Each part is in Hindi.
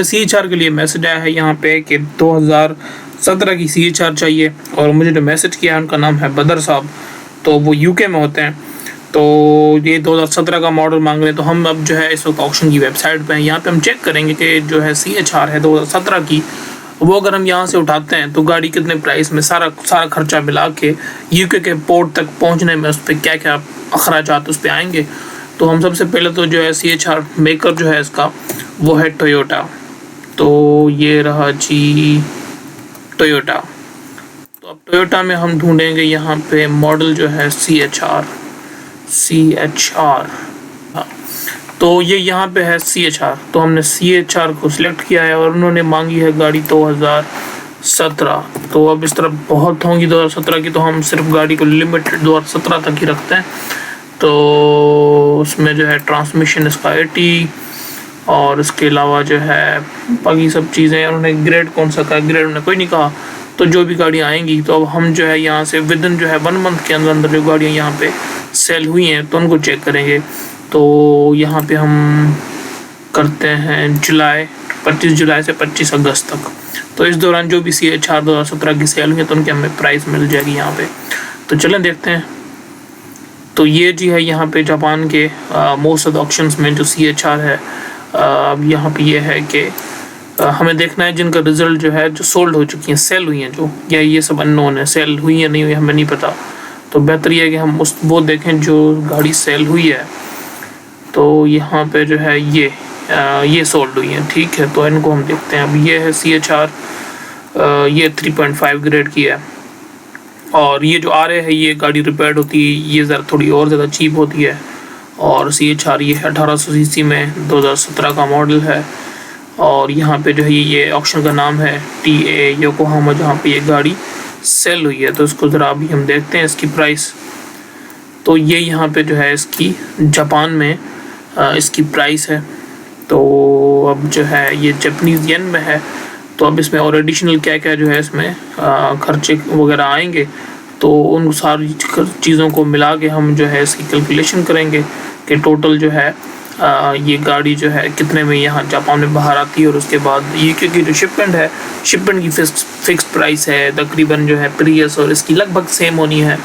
CHR के लिए मैसेज आया है यहाँ पे कि 2017 की CHR चाहिए, और मुझे जो मैसेज किया है उनका नाम है बदर साहब, तो वो यूके में होते हैं। तो ये 2017 का मॉडल मांग रहे हैं। तो हम अब जो है इस वक्त ऑक्शन की वेबसाइट पे हैं। यहाँ पे हम चेक करेंगे कि जो है CHR है 2017 की, वो अगर हम यहाँ से उठाते हैं तो गाड़ी कितने प्राइस में, सारा खर्चा मिला के यूके के पोर्ट तक पहुँचने में उस पर क्या क्या अखराजात उस पर आएंगे। तो हम सबसे पहले तो जो है CHR मेकर जो है इसका वो है टोयोटा। तो ये रहा जी टोयोटा। तो अब टोयोटा में हम ढूंढेंगे यहाँ पे मॉडल जो है CHR। हाँ, तो ये यहाँ पे है CHR। तो हमने CHR को सिलेक्ट किया है और उन्होंने मांगी है गाड़ी 2017। तो अब इस तरह बहुत होंगी 2017 की, तो हम सिर्फ गाड़ी को लिमिटेड 2017 तक ही रखते हैं। तो उसमें जो है ट्रांसमिशन इसका 80, और इसके अलावा जो है बाकी सब चीज़ें, उन्होंने ग्रेड कौन सा कहा, ग्रेड उन्होंने कोई नहीं कहा। तो जो भी गाड़ियाँ आएंगी, तो अब हम जो है यहाँ से विद इन जो है 1 मंथ के अंदर अंदर जो गाड़ियाँ यहाँ पे सेल हुई हैं तो उनको चेक करेंगे। तो यहाँ पे हम करते हैं जुलाई, 25 जुलाई से 25 अगस्त तक। तो इस दौरान जो भी CHR 2017 की सेल हुई है तो उनकी हमें प्राइस मिल जाएगी यहाँ पे। तो चलें देखते हैं। तो ये जी है यहाँ पे जापान के मोस्ट ऑफ द ऑक्शंस में जो CHR है। अब यहाँ पे ये है कि हमें देखना है जिनका रिजल्ट जो है, जो सोल्ड हो चुकी हैं, सेल हुई हैं जो, या ये सब अननोन है, सेल हुई या नहीं हुई हमें नहीं पता। तो बेहतर ये है कि हम वो देखें जो गाड़ी सेल हुई है। तो यहाँ पे जो है ये सोल्ड हुई है, ठीक है। तो इनको हम देखते हैं। अब ये है CHR, ये 3.5 ग्रेड की है। और ये जो RA है ये गाड़ी रिपेयर्ड होती है, ये ज़रा थोड़ी और ज़्यादा चीप होती है। और CHR ये 1800 सीसी में 2017 का मॉडल है। और यहाँ पे जो है ये ऑक्शन का नाम है TA योकोहामा, जहाँ पे ये गाड़ी सेल हुई है। तो इसको ज़रा अभी हम देखते हैं इसकी प्राइस। तो ये यहाँ पे जो है इसकी जापान में इसकी प्राइस है। तो अब जो है ये जापानीज़ येन में है। तो अब इसमें और एडिशनल क्या क्या जो है इसमें खर्चे वगैरह आएंगे, तो उन सारी चीज़ों को मिला के हम जो है इसकी कैलकुलेशन करेंगे कि टोटल जो है ये गाड़ी जो है कितने में यहाँ जापान में बाहर आती है। और उसके बाद ये क्योंकि जो शिपमेंट है, शिपमेंट की फिक्स्ड प्राइस है तकरीबन जो है प्रियस और इसकी लगभग सेम होनी है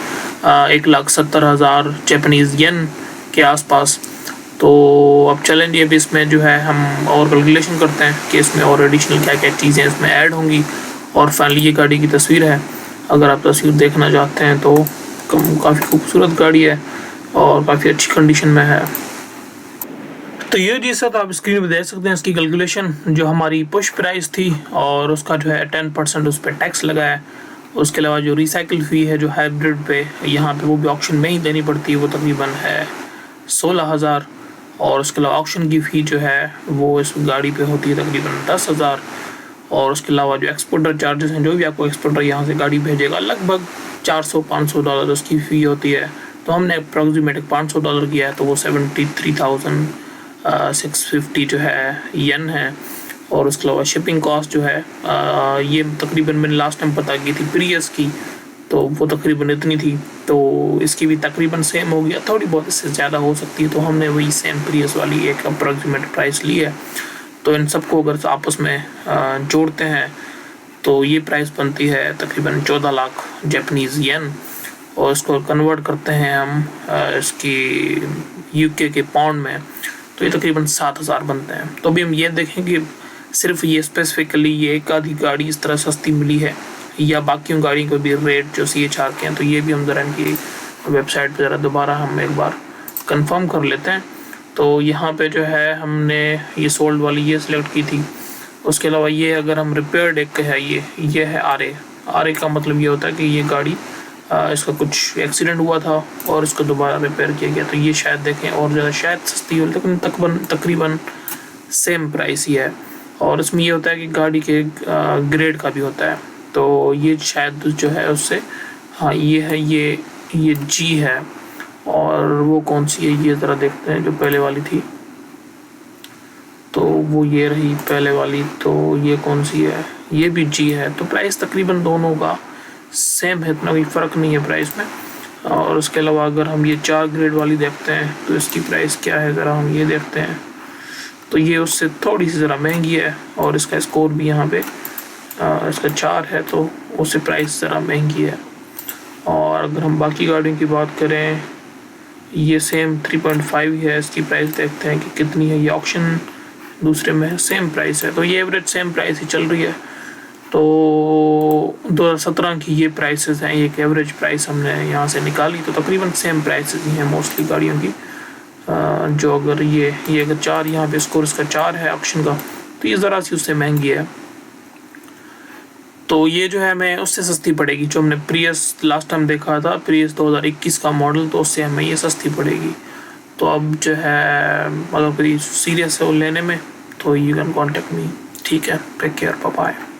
1,70,000 जापानीज़ येन के आसपास। तो अब चलेंगे, अब इसमें जो है हम और कैलकुलेशन करते हैं कि इसमें और एडिशनल क्या क्या चीज़ें इसमें ऐड होंगी। और फाइनली ये गाड़ी की तस्वीर है, अगर आप तस्वीर देखना चाहते हैं तो काफ़ी खूबसूरत गाड़ी है और काफ़ी अच्छी कंडीशन में है। तो ये जी सर आप स्क्रीन पे देख सकते हैं इसकी कैलकुलेशन, जो हमारी पुश प्राइस थी और उसका जो है 10% उस पर टैक्स लगा है। उसके अलावा जो रिसाइकिल फ़ी है जो हाइब्रिड पे यहाँ पे वो भी ऑक्शन में ही देनी पड़ती है, वो तकरीबन है 16,000। और उसके अलावा ऑक्शन की फ़ी जो है वो इस गाड़ी पे होती है तकरीबन 10,000। और उसके अलावा जो एक्सपोर्टर चार्जेस हैं, जो भी आपको एक्सपोर्टर यहाँ से गाड़ी भेजेगा, लगभग $400-500 उसकी फ़ी होती है। तो हमने अप्रॉक्सीमेट $500 किया है, तो वो 73,650 जो है येन है। और उसके अलावा शिपिंग कॉस्ट जो है ये तकरीबन मैंने लास्ट टाइम पता की थी प्रियस की, तो वो तकरीबन इतनी थी। तो इसकी भी तकरीबन सेम हो गया, थोड़ी बहुत इससे ज़्यादा हो सकती है। तो हमने वही सेम प्रियस वाली एक अप्रॉक्सीमेट प्राइस ली है। तो इन सबको अगर आपस में जोड़ते हैं तो ये प्राइस बनती है तकरीबन 14 लाख जापानीज़ येन। और इसको कन्वर्ट करते हैं हम इसकी यूके के पाउंड में, तो ये तकरीबन 7,000 बनते हैं। तो अभी हम ये देखें कि सिर्फ ये स्पेसिफिकली ये एक आधी गाड़ी इस तरह सस्ती मिली है या बाकी गाड़ियों को भी रेट जो CHR के हैं। तो ये भी हम ज़रा इनकी वेबसाइट पर ज़रा दोबारा हम एक बार कंफर्म कर लेते हैं। तो यहाँ पे जो है हमने ये सोल्ड वाली ये सिलेक्ट की थी। उसके अलावा ये अगर हम रिपेयर्ड एक है, ये है RA का मतलब ये होता है कि ये गाड़ी इसका कुछ एक्सीडेंट हुआ था और इसको दोबारा रिपेयर किया गया। तो ये शायद देखें और ज़्यादा शायद सस्ती हो, लेकिन तकरीबन सेम प्राइस ही है। और इसमें ये होता है कि गाड़ी के ग्रेड का भी होता है। तो ये शायद जो है उससे, हाँ ये है, ये G है। और वो कौन सी है ये ज़रा देखते हैं, जो पहले वाली थी तो वो ये रही पहले वाली। तो ये कौन सी है, ये भी G है। तो प्राइस तकरीबन दोनों का सेम है, इतना कोई फ़र्क नहीं है प्राइस में। और उसके अलावा अगर हम ये 4 ग्रेड वाली देखते हैं तो इसकी प्राइस क्या है, ज़रा हम ये देखते हैं। तो ये उससे थोड़ी सी ज़रा महंगी है और इसका स्कोर भी यहाँ पे इसका 4 है, तो उससे प्राइस ज़रा महंगी है। और अगर हम बाकी गाड़ियों की बात करें, ये सेम 3.5 है, इसकी प्राइस देखते हैं कि कितनी है। ये ऑक्शन दूसरे में है, सेम प्राइस है, तो ये एवरेज सेम प्राइस ही चल रही है। तो 2017 की ये प्राइसेस हैं, एक एवरेज प्राइस हमने यहाँ से निकाली, तो तकरीबन सेम प्राइसेस ही हैं मोस्टली गाड़ियों की। जो अगर ये अगर 4 यहाँ पे स्कोर इसका 4 है ऑक्शन का, तो ये ज़रा सी उससे महंगी है। तो ये जो है हमें उससे सस्ती पड़ेगी, जो हमने प्रियस लास्ट टाइम देखा था, प्रियस 2021 का मॉडल, तो उससे हमें ये सस्ती पड़ेगी। तो अब जो है अगर कोई सीरियस है वो लेने में, तो यू कैन कॉन्टेक्ट मी। ठीक है, टेक केयर, बाय बाय।